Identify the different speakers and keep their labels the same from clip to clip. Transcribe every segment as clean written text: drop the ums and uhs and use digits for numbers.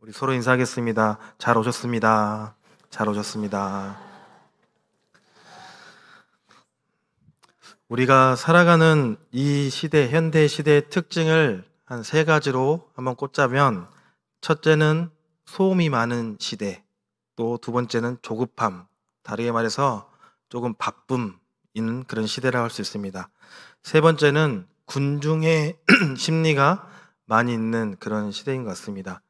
Speaker 1: 우리 서로 인사하겠습니다. 잘 오셨습니다. 잘 오셨습니다. 우리가 살아가는 이 시대, 현대 시대의 특징을 한 세 가지로 한번 꼽자면, 첫째는 소음이 많은 시대, 또 두 번째는 조급함, 다르게 말해서 조금 바쁨인 그런 시대라고 할 수 있습니다. 세 번째는 군중의 심리가 많이 있는 그런 시대인 것 같습니다.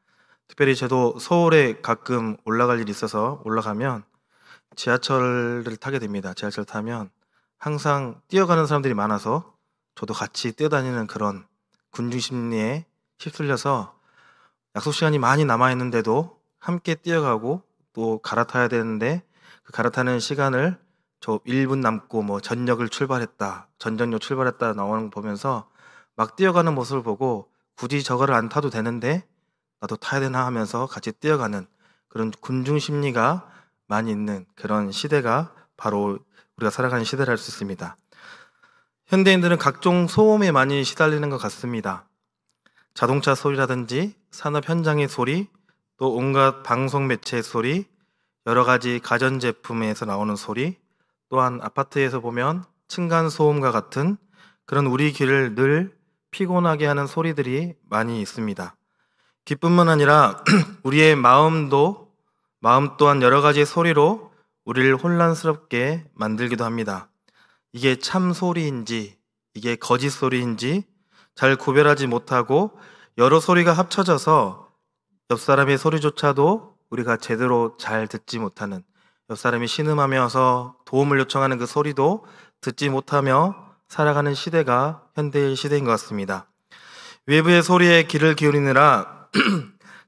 Speaker 1: 특별히 저도 서울에 가끔 올라갈 일이 있어서 올라가면 지하철을 타게 됩니다. 지하철 타면 항상 뛰어가는 사람들이 많아서 저도 같이 뛰어다니는 그런 군중 심리에 휩쓸려서 약속 시간이 많이 남아있는데도 함께 뛰어가고 또 갈아타야 되는데 그 갈아타는 시간을 저 1분 남고 전역을 출발했다, 전전역 출발했다 나오는 거 보면서 막 뛰어가는 모습을 보고 굳이 저거를 안 타도 되는데 나도 타야 되나 하면서 같이 뛰어가는 그런 군중 심리가 많이 있는 그런 시대가 바로 우리가 살아가는 시대라 할 수 있습니다. 현대인들은 각종 소음에 많이 시달리는 것 같습니다. 자동차 소리라든지 산업 현장의 소리, 또 온갖 방송 매체의 소리, 여러 가지 가전제품에서 나오는 소리, 또한 아파트에서 보면 층간소음과 같은 그런 우리 귀를 늘 피곤하게 하는 소리들이 많이 있습니다. 기뿐만 아니라 우리의 마음 또한 여러 가지 소리로 우리를 혼란스럽게 만들기도 합니다. 이게 참 소리인지 이게 거짓 소리인지 잘 구별하지 못하고 여러 소리가 합쳐져서 옆 사람의 소리조차도 우리가 제대로 잘 듣지 못하는, 옆 사람이 신음하면서 도움을 요청하는 그 소리도 듣지 못하며 살아가는 시대가 현대의 시대인 것 같습니다. 외부의 소리에 귀를 기울이느라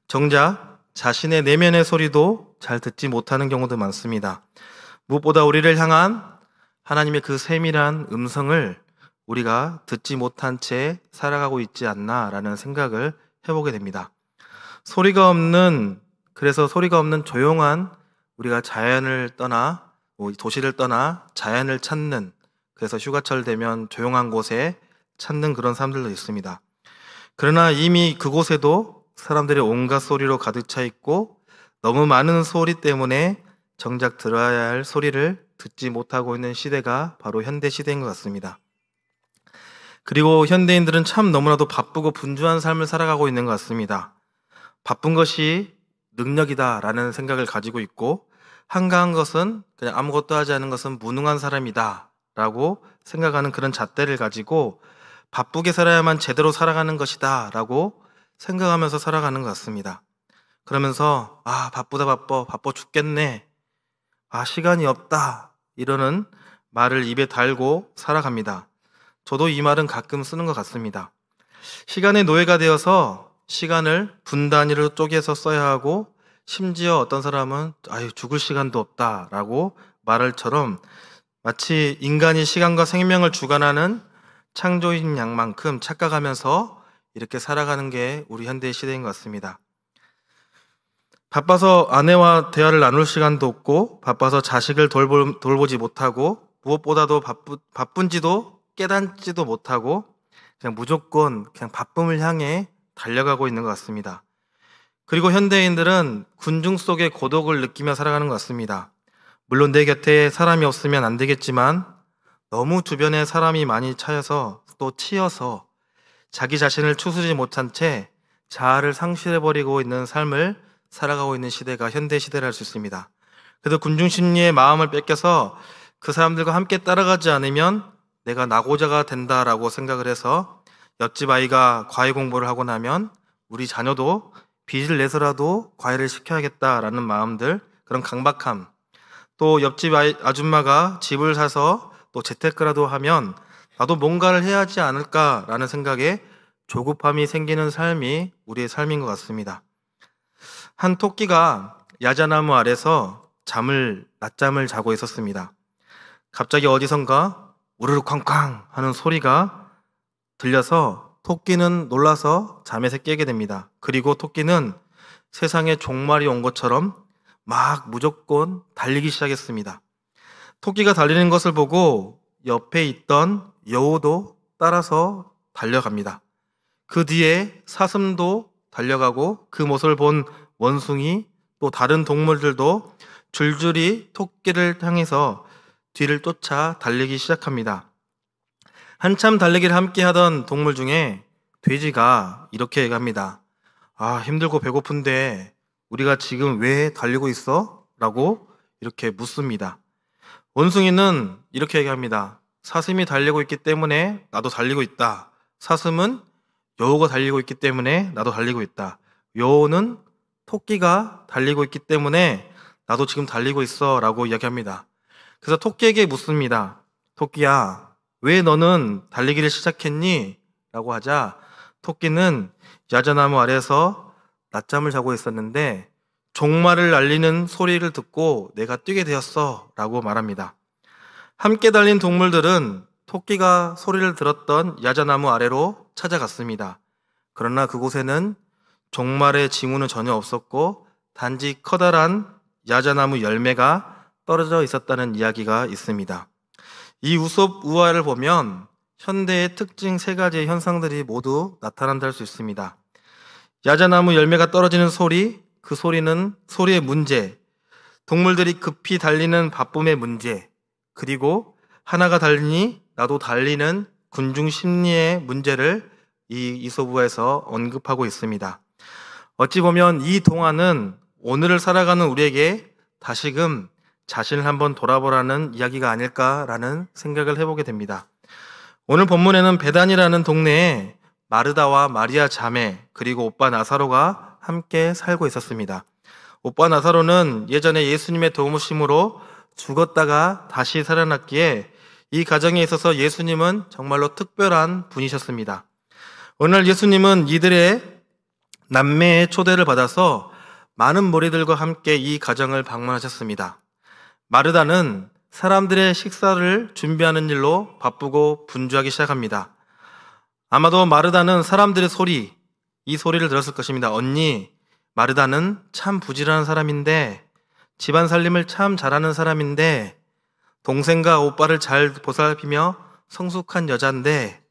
Speaker 1: 정작 자신의 내면의 소리도 잘 듣지 못하는 경우도 많습니다. 무엇보다 우리를 향한 하나님의 그 세밀한 음성을 우리가 듣지 못한 채 살아가고 있지 않나라는 생각을 해보게 됩니다. 그래서 소리가 없는 조용한 우리가 자연을 떠나 도시를 떠나 자연을 찾는, 그래서 휴가철 되면 조용한 곳에 찾는 그런 사람들도 있습니다. 그러나 이미 그곳에도 사람들이 온갖 소리로 가득 차 있고 너무 많은 소리 때문에 정작 들어야 할 소리를 듣지 못하고 있는 시대가 바로 현대 시대인 것 같습니다. 그리고 현대인들은 참 너무나도 바쁘고 분주한 삶을 살아가고 있는 것 같습니다. 바쁜 것이 능력이다라는 생각을 가지고 있고, 한가한 것은, 그냥 아무것도 하지 않은 것은 무능한 사람이다 라고 생각하는 그런 잣대를 가지고 바쁘게 살아야만 제대로 살아가는 것이다 라고 생각하면서 살아가는 것 같습니다. 그러면서 바쁘다 바빠 죽겠네, 시간이 없다 이러는 말을 입에 달고 살아갑니다. 저도 이 말은 가끔 쓰는 것 같습니다. 시간의 노예가 되어서 시간을 분 단위로 쪼개서 써야 하고, 심지어 어떤 사람은 죽을 시간도 없다라고 말할처럼 마치 인간이 시간과 생명을 주관하는 창조인 양만큼 착각하면서 이렇게 살아가는 게 우리 현대의 시대인 것 같습니다. 바빠서 아내와 대화를 나눌 시간도 없고, 바빠서 자식을 돌보지 못하고, 무엇보다도 바쁜지도 깨닫지도 못하고 그냥 무조건 그냥 바쁨을 향해 달려가고 있는 것 같습니다. 그리고 현대인들은 군중 속의 고독을 느끼며 살아가는 것 같습니다. 물론 내 곁에 사람이 없으면 안 되겠지만 너무 주변에 사람이 많이 차여서 또 치여서 자기 자신을 추스르지 못한 채 자아를 상실해버리고 있는 삶을 살아가고 있는 시대가 현대 시대라 할 수 있습니다. 그래도 군중 심리의 마음을 뺏겨서 그 사람들과 함께 따라가지 않으면 내가 낙오자가 된다라고 생각을 해서 옆집 아이가 과외 공부를 하고 나면 우리 자녀도 빚을 내서라도 과외를 시켜야겠다라는 마음들, 그런 강박함, 또 옆집 아줌마가 집을 사서 또 재테크라도 하면 나도 뭔가를 해야 하지 않을까라는 생각에 조급함이 생기는 삶이 우리의 삶인 것 같습니다. 한 토끼가 야자나무 아래서 낮잠을 자고 있었습니다. 갑자기 어디선가 우르르 쾅쾅 하는 소리가 들려서 토끼는 놀라서 잠에서 깨게 됩니다. 그리고 토끼는 세상에 종말이 온 것처럼 막 무조건 달리기 시작했습니다. 토끼가 달리는 것을 보고 옆에 있던 여우도 따라서 달려갑니다. 그 뒤에 사슴도 달려가고 그 모습을 본 원숭이, 또 다른 동물들도 줄줄이 토끼를 향해서 뒤를 쫓아 달리기 시작합니다. 한참 달리기를 함께 하던 동물 중에 돼지가 이렇게 얘기합니다. 힘들고 배고픈데 우리가 지금 왜 달리고 있어? 라고 이렇게 묻습니다. 원숭이는 이렇게 얘기합니다. 사슴이 달리고 있기 때문에 나도 달리고 있다. 사슴은 여우가 달리고 있기 때문에 나도 달리고 있다. 여우는 토끼가 달리고 있기 때문에 나도 지금 달리고 있어 라고 이야기합니다. 그래서 토끼에게 묻습니다. 토끼야, 왜 너는 달리기를 시작했니? 라고 하자 토끼는 야자나무 아래에서 낮잠을 자고 있었는데 종말을 알리는 소리를 듣고 내가 뛰게 되었어 라고 말합니다. 함께 달린 동물들은 토끼가 소리를 들었던 야자나무 아래로 찾아갔습니다. 그러나 그곳에는 종말의 징후는 전혀 없었고 단지 커다란 야자나무 열매가 떨어져 있었다는 이야기가 있습니다. 이 우섭 우화를 보면 현대의 특징 3가지의 현상들이 모두 나타난다 할 수 있습니다. 야자나무 열매가 떨어지는 소리, 그 소리는 소리의 문제, 동물들이 급히 달리는 바쁨의 문제, 그리고 하나가 달리니 나도 달리는 군중 심리의 문제를 이 이솝우화에서 언급하고 있습니다. 어찌 보면 이 동화는 오늘을 살아가는 우리에게 다시금 자신을 한번 돌아보라는 이야기가 아닐까라는 생각을 해보게 됩니다. 오늘 본문에는 베단이라는 동네에 마르다와 마리아 자매 그리고 오빠 나사로가 함께 살고 있었습니다. 오빠 나사로는 예전에 예수님의 도우심으로 죽었다가 다시 살아났기에 이 가정에 있어서 예수님은 정말로 특별한 분이셨습니다. 오늘 예수님은 이들의 남매의 초대를 받아서 많은 무리들과 함께 이 가정을 방문하셨습니다. 마르다는 사람들의 식사를 준비하는 일로 바쁘고 분주하기 시작합니다. 아마도 마르다는 사람들의 소리, 이 소리를 들었을 것입니다. 언니, 마르다는 참 부지런한 사람인데, 집안 살림을 참 잘하는 사람인데, 동생과 오빠를 잘 보살피며 성숙한 여잔데,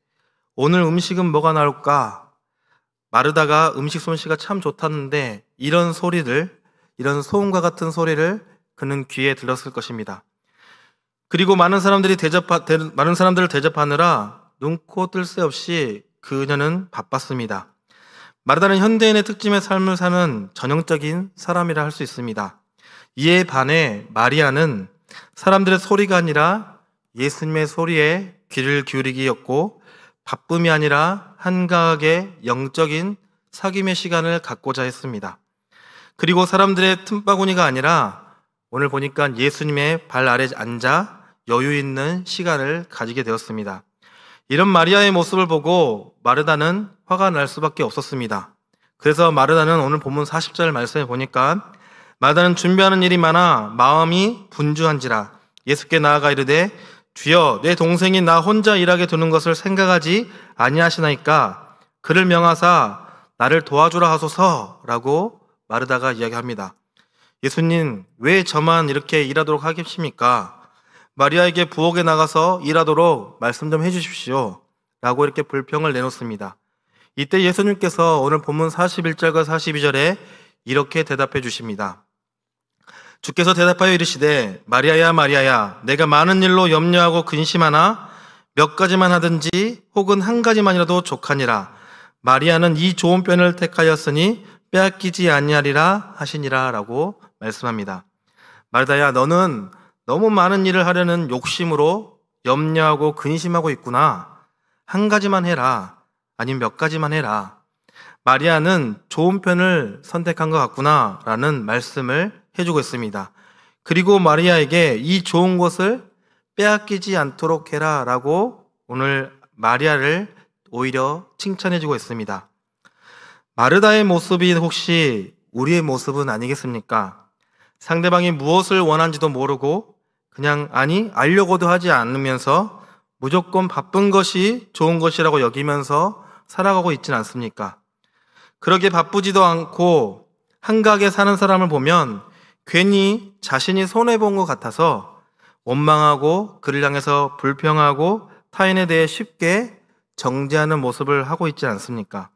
Speaker 1: 오늘 음식은 뭐가 나올까? 마르다가 음식 솜씨가 참 좋다는데, 이런 소리를, 이런 소음과 같은 소리를 그는 귀에 들었을 것입니다. 그리고 많은 사람들을 대접하느라 눈코 뜰 새 없이 그녀는 바빴습니다. 마르다는 현대인의 특징의 삶을 사는 전형적인 사람이라 할 수 있습니다. 이에 반해 마리아는 사람들의 소리가 아니라 예수님의 소리에 귀를 기울이기였고 바쁨이 아니라 한가하게 영적인 사귐의 시간을 갖고자 했습니다. 그리고 사람들의 틈바구니가 아니라 오늘 보니까 예수님의 발 아래 앉아 여유 있는 시간을 가지게 되었습니다. 이런 마리아의 모습을 보고 마르다는 화가 날 수밖에 없었습니다. 그래서 마르다는 오늘 본문 40절 말씀에 보니까 마르다는 준비하는 일이 많아 마음이 분주한지라 예수께 나아가 이르되 주여 내 동생이 나 혼자 일하게 두는 것을 생각하지 아니하시나이까 그를 명하사 나를 도와주라 하소서라고 마르다가 이야기합니다. 예수님 왜 저만 이렇게 일하도록 하십니까? 마리아에게 부엌에 나가서 일하도록 말씀 좀 해주십시오 라고 이렇게 불평을 내놓습니다. 이때 예수님께서 오늘 본문 41절과 42절에 이렇게 대답해 주십니다. 주께서 대답하여 이르시되 마리아야 마리아야 내가 많은 일로 염려하고 근심하나 몇 가지만 하든지 혹은 한 가지만이라도 족하니라. 마리아는 이 좋은 편을 택하였으니 빼앗기지 아니하리라 하시니라 라고 말씀합니다. 마르다야 너는 너무 많은 일을 하려는 욕심으로 염려하고 근심하고 있구나. 한 가지만 해라. 아니면 몇 가지만 해라. 마리아는 좋은 편을 선택한 것 같구나 라는 말씀을 해주고 있습니다. 그리고 마리아에게 이 좋은 것을 빼앗기지 않도록 해라 라고 오늘 마리아를 오히려 칭찬해주고 있습니다. 마르다의 모습이 혹시 우리의 모습은 아니겠습니까? 상대방이 무엇을 원하는지도 모르고 그냥 알려고도 하지 않으면서 무조건 바쁜 것이 좋은 것이라고 여기면서 살아가고 있지는 않습니까? 그러게 바쁘지도 않고 한가하게 사는 사람을 보면 괜히 자신이 손해본 것 같아서 원망하고 그를 향해서 불평하고 타인에 대해 쉽게 정죄하는 모습을 하고 있지 않습니까?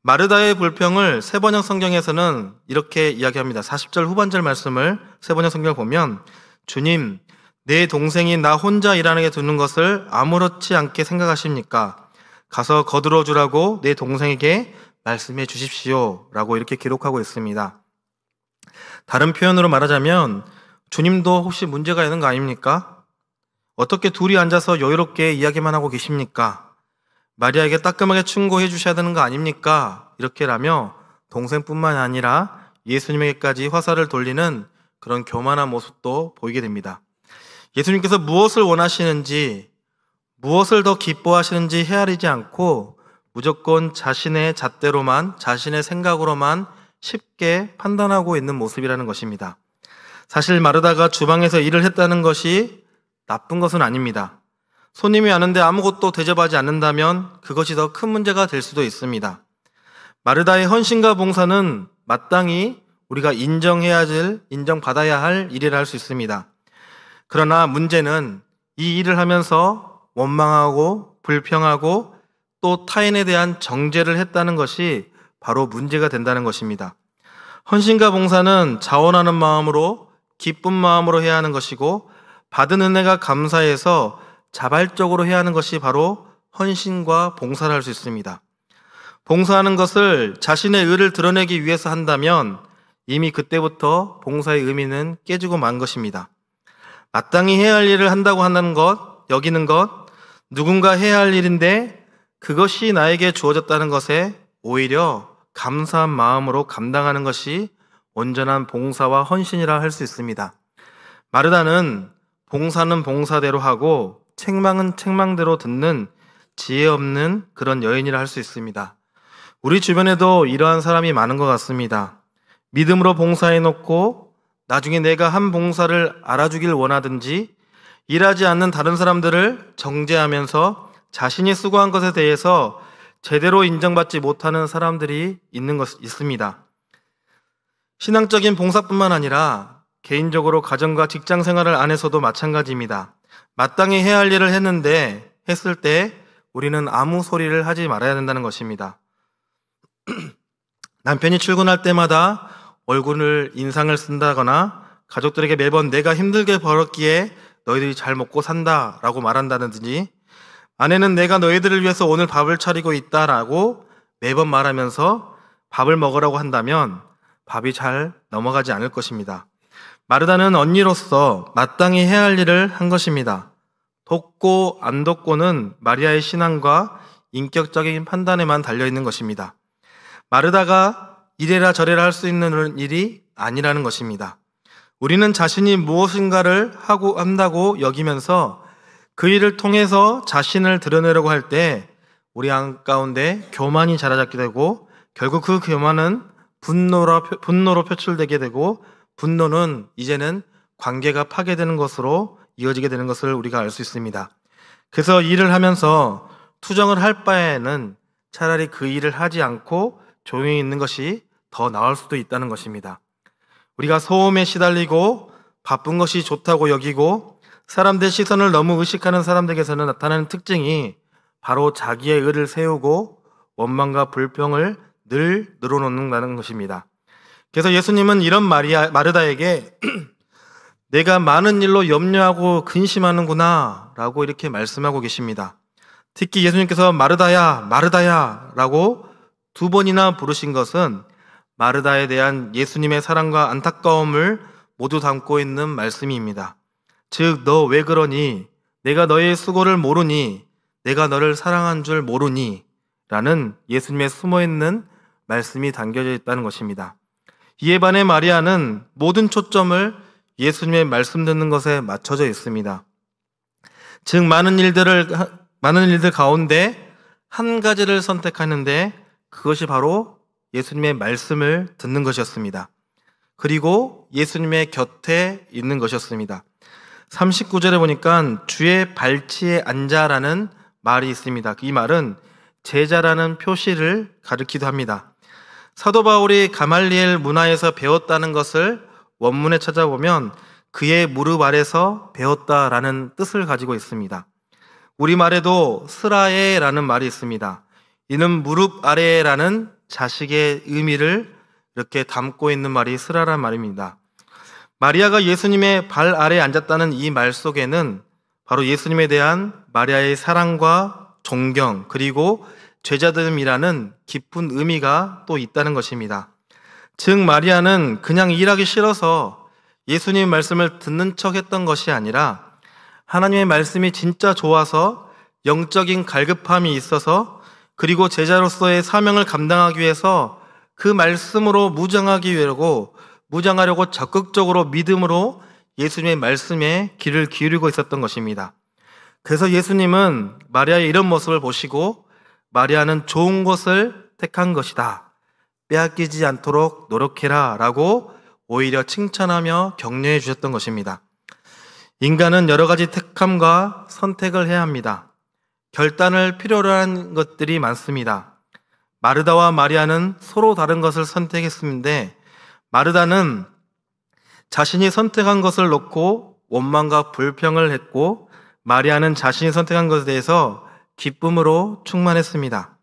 Speaker 1: 마르다의 불평을 세번역 성경에서는 이렇게 이야기합니다. 40절 후반절 말씀을 세번역 성경을 보면, 주님, 내 동생이 나 혼자 일하게 두는 것을 아무렇지 않게 생각하십니까? 가서 거들어 주라고 내 동생에게 말씀해 주십시오. 라고 이렇게 기록하고 있습니다. 다른 표현으로 말하자면 주님도 혹시 문제가 있는 거 아닙니까? 어떻게 둘이 앉아서 여유롭게 이야기만 하고 계십니까? 마리아에게 따끔하게 충고해 주셔야 되는 거 아닙니까? 이렇게라며 동생뿐만 아니라 예수님에게까지 화살을 돌리는 그런 교만한 모습도 보이게 됩니다. 예수님께서 무엇을 원하시는지, 무엇을 더 기뻐하시는지 헤아리지 않고 무조건 자신의 잣대로만, 자신의 생각으로만 쉽게 판단하고 있는 모습이라는 것입니다. 사실 마르다가 주방에서 일을 했다는 것이 나쁜 것은 아닙니다. 손님이 왔는데 아무것도 대접하지 않는다면 그것이 더 큰 문제가 될 수도 있습니다. 마르다의 헌신과 봉사는 마땅히 우리가 인정받아야 할 일이라 할 수 있습니다. 그러나 문제는 이 일을 하면서 원망하고 불평하고 또 타인에 대한 정죄를 했다는 것이 바로 문제가 된다는 것입니다. 헌신과 봉사는 자원하는 마음으로, 기쁜 마음으로 해야 하는 것이고, 받은 은혜가 감사해서 자발적으로 해야 하는 것이 바로 헌신과 봉사를 할 수 있습니다. 봉사하는 것을 자신의 의를 드러내기 위해서 한다면 이미 그때부터 봉사의 의미는 깨지고 만 것입니다. 마땅히 해야 할 일을 한다고 하는 것, 여기는 것, 누군가 해야 할 일인데 그것이 나에게 주어졌다는 것에 오히려 감사한 마음으로 감당하는 것이 온전한 봉사와 헌신이라 할 수 있습니다. 마르다는 봉사는 봉사대로 하고 책망은 책망대로 듣는 지혜 없는 그런 여인이라 할 수 있습니다. 우리 주변에도 이러한 사람이 많은 것 같습니다. 믿음으로 봉사해놓고 나중에 내가 한 봉사를 알아주길 원하든지 일하지 않는 다른 사람들을 정죄하면서 자신이 수고한 것에 대해서 제대로 인정받지 못하는 사람들이 있습니다. 신앙적인 봉사뿐만 아니라 개인적으로 가정과 직장 생활을 안에서도 마찬가지입니다. 마땅히 해야 할 일을 했을 때 우리는 아무 소리를 하지 말아야 된다는 것입니다. 남편이 출근할 때마다 얼굴을 인상을 쓴다거나 가족들에게 매번 내가 힘들게 벌었기에 너희들이 잘 먹고 산다 라고 말한다든지, 아내는 내가 너희들을 위해서 오늘 밥을 차리고 있다라고 매번 말하면서 밥을 먹으라고 한다면 밥이 잘 넘어가지 않을 것입니다. 마르다는 언니로서 마땅히 해야 할 일을 한 것입니다. 돕고 안 돕고는 마리아의 신앙과 인격적인 판단에만 달려있는 것입니다. 마르다가 이래라 저래라 할 수 있는 일이 아니라는 것입니다. 우리는 자신이 무엇인가를 한다고 여기면서 그 일을 통해서 자신을 드러내려고 할 때 우리 안 가운데 교만이 자라잡게 되고, 결국 그 교만은 분노로 표출되게 되고, 분노는 이제는 관계가 파괴되는 것으로 이어지게 되는 것을 우리가 알 수 있습니다. 그래서 일을 하면서 투정을 할 바에는 차라리 그 일을 하지 않고 조용히 있는 것이 더 나을 수도 있다는 것입니다. 우리가 소음에 시달리고 바쁜 것이 좋다고 여기고 사람들의 시선을 너무 의식하는 사람들에게서는 나타나는 특징이 바로 자기의 의를 세우고 원망과 불평을 늘 늘어놓는다는 것입니다. 그래서 예수님은 이런 마르다에게 내가 많은 일로 염려하고 근심하는구나 라고 이렇게 말씀하고 계십니다. 특히 예수님께서 마르다야 마르다야 라고 2번이나 부르신 것은 마르다에 대한 예수님의 사랑과 안타까움을 모두 담고 있는 말씀입니다. 즉, 너 왜 그러니? 내가 너의 수고를 모르니? 내가 너를 사랑한 줄 모르니? 라는 예수님의 숨어있는 말씀이 담겨져 있다는 것입니다. 이에 반해 마리아는 모든 초점을 예수님의 말씀 듣는 것에 맞춰져 있습니다. 즉, 많은 일들 가운데 한 가지를 선택하는데 그것이 바로 예수님의 말씀을 듣는 것이었습니다. 그리고 예수님의 곁에 있는 것이었습니다. 39절에 보니까 주의 발치에 앉아라는 말이 있습니다. 이 말은 제자라는 표시를 가리키기도 합니다. 사도 바울이 가말리엘 문화에서 배웠다는 것을 원문에 찾아보면 그의 무릎 아래서 배웠다라는 뜻을 가지고 있습니다. 우리말에도 스라에라는 말이 있습니다. 이는 무릎 아래라는 자식의 의미를 이렇게 담고 있는 말이 스라란 말입니다. 마리아가 예수님의 발 아래에 앉았다는 이 말 속에는 바로 예수님에 대한 마리아의 사랑과 존경, 그리고 제자됨이라는 깊은 의미가 또 있다는 것입니다. 즉 마리아는 그냥 일하기 싫어서 예수님 말씀을 듣는 척 했던 것이 아니라 하나님의 말씀이 진짜 좋아서 영적인 갈급함이 있어서, 그리고 제자로서의 사명을 감당하기 위해서 그 말씀으로 무장하려고 적극적으로 믿음으로 예수님의 말씀에 귀를 기울이고 있었던 것입니다. 그래서 예수님은 마리아의 이런 모습을 보시고 마리아는 좋은 것을 택한 것이다, 빼앗기지 않도록 노력해라 라고 오히려 칭찬하며 격려해 주셨던 것입니다. 인간은 여러 가지 택함과 선택을 해야 합니다. 결단을 필요로 한 것들이 많습니다. 마르다와 마리아는 서로 다른 것을 선택했는데, 마르다는 자신이 선택한 것을 놓고 원망과 불평을 했고, 마리아는 자신이 선택한 것에 대해서 기쁨으로 충만했습니다.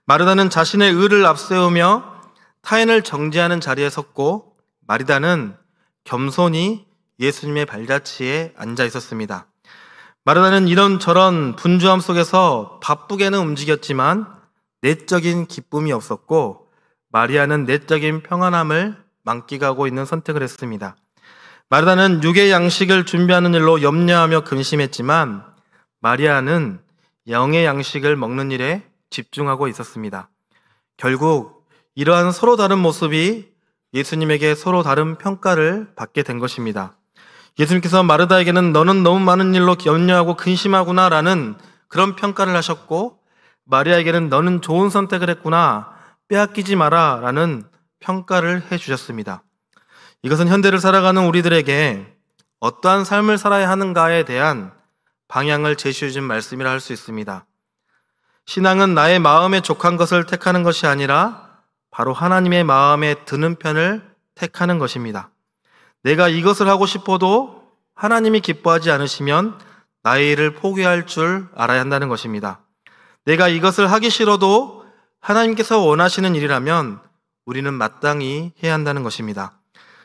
Speaker 1: 마르다는 자신의 의를 앞세우며 타인을 정죄하는 자리에 섰고, 마리다는 겸손히 예수님의 발자취에 앉아 있었습니다. 마르다는 이런저런 분주함 속에서 바쁘게는 움직였지만 내적인 기쁨이 없었고, 마리아는 내적인 평안함을 만끽하고 있는 선택을 했습니다. 마르다는 육의 양식을 준비하는 일로 염려하며 근심했지만 마리아는 영의 양식을 먹는 일에 집중하고 있었습니다. 결국 이러한 서로 다른 모습이 예수님에게 서로 다른 평가를 받게 된 것입니다. 예수님께서 마르다에게는 너는 너무 많은 일로 염려하고 근심하구나 라는 그런 평가를 하셨고, 마리아에게는 너는 좋은 선택을 했구나, 빼앗기지 마라 라는 평가를 해주셨습니다. 이것은 현대를 살아가는 우리들에게 어떠한 삶을 살아야 하는가에 대한 방향을 제시해 준 말씀이라 할 수 있습니다. 신앙은 나의 마음에 족한 것을 택하는 것이 아니라 바로 하나님의 마음에 드는 편을 택하는 것입니다. 내가 이것을 하고 싶어도 하나님이 기뻐하지 않으시면 나의 일을 포기할 줄 알아야 한다는 것입니다. 내가 이것을 하기 싫어도 하나님께서 원하시는 일이라면 우리는 마땅히 해야 한다는 것입니다.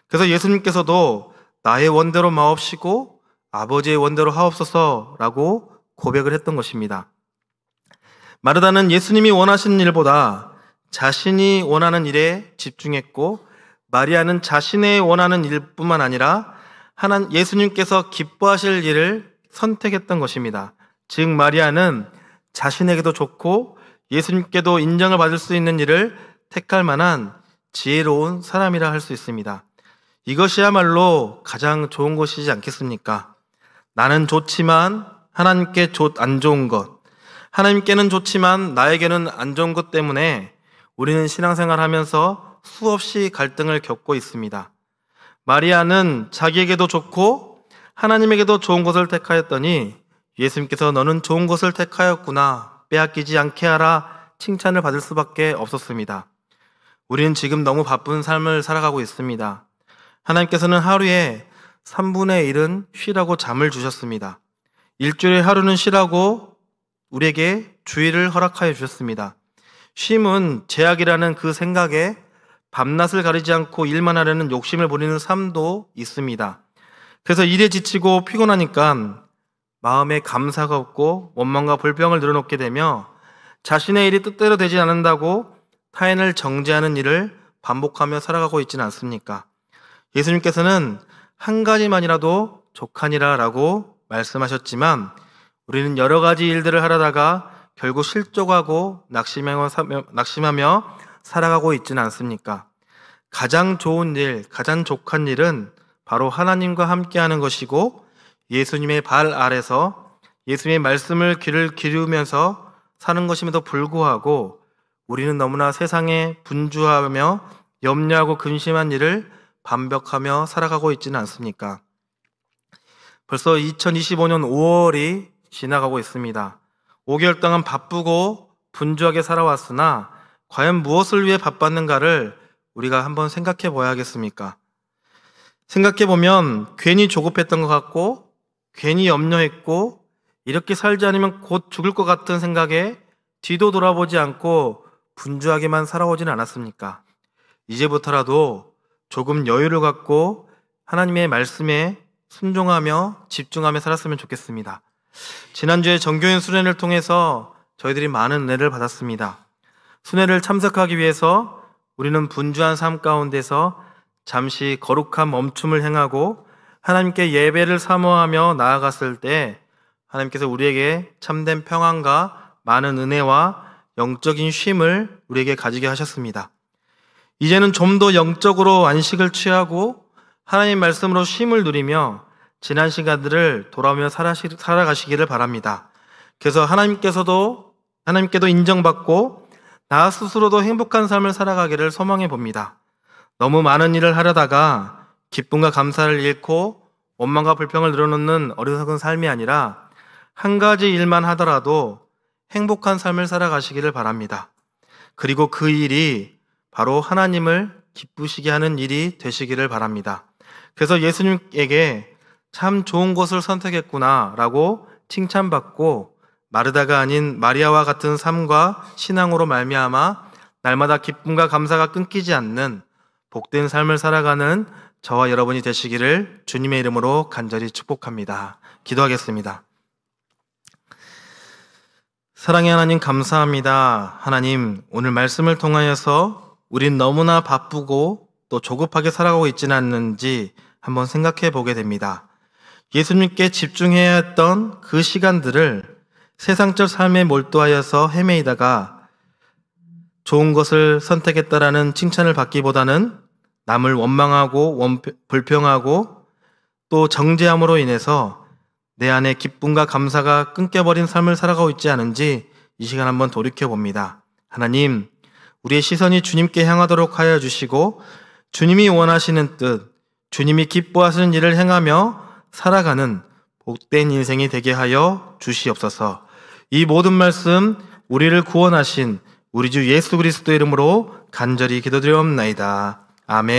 Speaker 1: 그래서 예수님께서도 나의 원대로 마옵시고 아버지의 원대로 하옵소서라고 고백을 했던 것입니다. 마르다는 예수님이 원하시는 일보다 자신이 원하는 일에 집중했고, 마리아는 자신의 원하는 일뿐만 아니라 예수님께서 기뻐하실 일을 선택했던 것입니다. 즉 마리아는 자신에게도 좋고 예수님께도 인정을 받을 수 있는 일을 택할 만한 지혜로운 사람이라 할 수 있습니다. 이것이야말로 가장 좋은 것이지 않겠습니까? 나는 좋지만 하나님께 안 좋은 것, 하나님께는 좋지만 나에게는 안 좋은 것 때문에 우리는 신앙생활 하면서 수없이 갈등을 겪고 있습니다. 마리아는 자기에게도 좋고 하나님에게도 좋은 것을 택하였더니 예수님께서 너는 좋은 것을 택하였구나, 빼앗기지 않게 하라 칭찬을 받을 수밖에 없었습니다. 우리는 지금 너무 바쁜 삶을 살아가고 있습니다. 하나님께서는 하루에 3분의 1은 쉬라고 잠을 주셨습니다. 일주일에 하루는 쉬라고 우리에게 주의를 허락하여 주셨습니다. 쉼은 제약이라는 그 생각에 밤낮을 가리지 않고 일만 하려는 욕심을 부리는 삶도 있습니다. 그래서 일에 지치고 피곤하니까 마음에 감사가 없고 원망과 불평을 늘어놓게 되며 자신의 일이 뜻대로 되지 않는다고 타인을 정죄하는 일을 반복하며 살아가고 있지는 않습니까? 예수님께서는 한 가지만이라도 족하니라 라고 말씀하셨지만 우리는 여러 가지 일들을 하려다가 결국 실족하고 낙심하며 살아가고 있지는 않습니까? 가장 좋은 일, 가장 족한 일은 바로 하나님과 함께하는 것이고, 예수님의 발 아래서 예수님의 말씀을 귀를 기울이면서 사는 것임에도 불구하고 우리는 너무나 세상에 분주하며 염려하고 근심한 일을 반복하며 살아가고 있지는 않습니까? 벌써 2025년 5월이 지나가고 있습니다. 5개월 동안 바쁘고 분주하게 살아왔으나 과연 무엇을 위해 바빴는가를 우리가 한번 생각해 봐야겠습니까? 생각해 보면 괜히 조급했던 것 같고, 괜히 염려했고, 이렇게 살지 않으면 곧 죽을 것 같은 생각에 뒤도 돌아보지 않고 분주하게만 살아오지는 않았습니까? 이제부터라도 조금 여유를 갖고 하나님의 말씀에 순종하며 집중하며 살았으면 좋겠습니다. 지난주에 정교인 수련을 통해서 저희들이 많은 은혜를 받았습니다. 수련을 참석하기 위해서 우리는 분주한 삶 가운데서 잠시 거룩한 멈춤을 행하고 하나님께 예배를 사모하며 나아갔을 때 하나님께서 우리에게 참된 평안과 많은 은혜와 영적인 쉼을 우리에게 가지게 하셨습니다. 이제는 좀 더 영적으로 안식을 취하고 하나님 말씀으로 쉼을 누리며 지난 시간들을 돌아오며 살아가시기를 바랍니다. 그래서 하나님께도 인정받고 나 스스로도 행복한 삶을 살아가기를 소망해 봅니다. 너무 많은 일을 하려다가 기쁨과 감사를 잃고 원망과 불평을 늘어놓는 어리석은 삶이 아니라 한 가지 일만 하더라도 행복한 삶을 살아가시기를 바랍니다. 그리고 그 일이 바로 하나님을 기쁘시게 하는 일이 되시기를 바랍니다. 그래서 예수님에게 참 좋은 곳을 선택했구나 라고 칭찬받고 마르다가 아닌 마리아와 같은 삶과 신앙으로 말미암아 날마다 기쁨과 감사가 끊기지 않는 복된 삶을 살아가는 저와 여러분이 되시기를 주님의 이름으로 간절히 축복합니다. 기도하겠습니다. 사랑의 하나님 감사합니다. 하나님, 오늘 말씀을 통하여서 우린 너무나 바쁘고 또 조급하게 살아가고 있지는 않는지 한번 생각해 보게 됩니다. 예수님께 집중해야 했던 그 시간들을 세상적 삶에 몰두하여서 헤매이다가 좋은 것을 선택했다라는 칭찬을 받기보다는 남을 원망하고 불평하고 또 정죄함으로 인해서 내 안에 기쁨과 감사가 끊겨버린 삶을 살아가고 있지 않은지 이 시간 한번 돌이켜봅니다. 하나님, 우리의 시선이 주님께 향하도록 하여 주시고 주님이 원하시는 뜻, 주님이 기뻐하시는 일을 행하며 살아가는 복된 인생이 되게 하여 주시옵소서. 이 모든 말씀 우리를 구원하신 우리 주 예수 그리스도 이름으로 간절히 기도드리옵나이다. 아멘.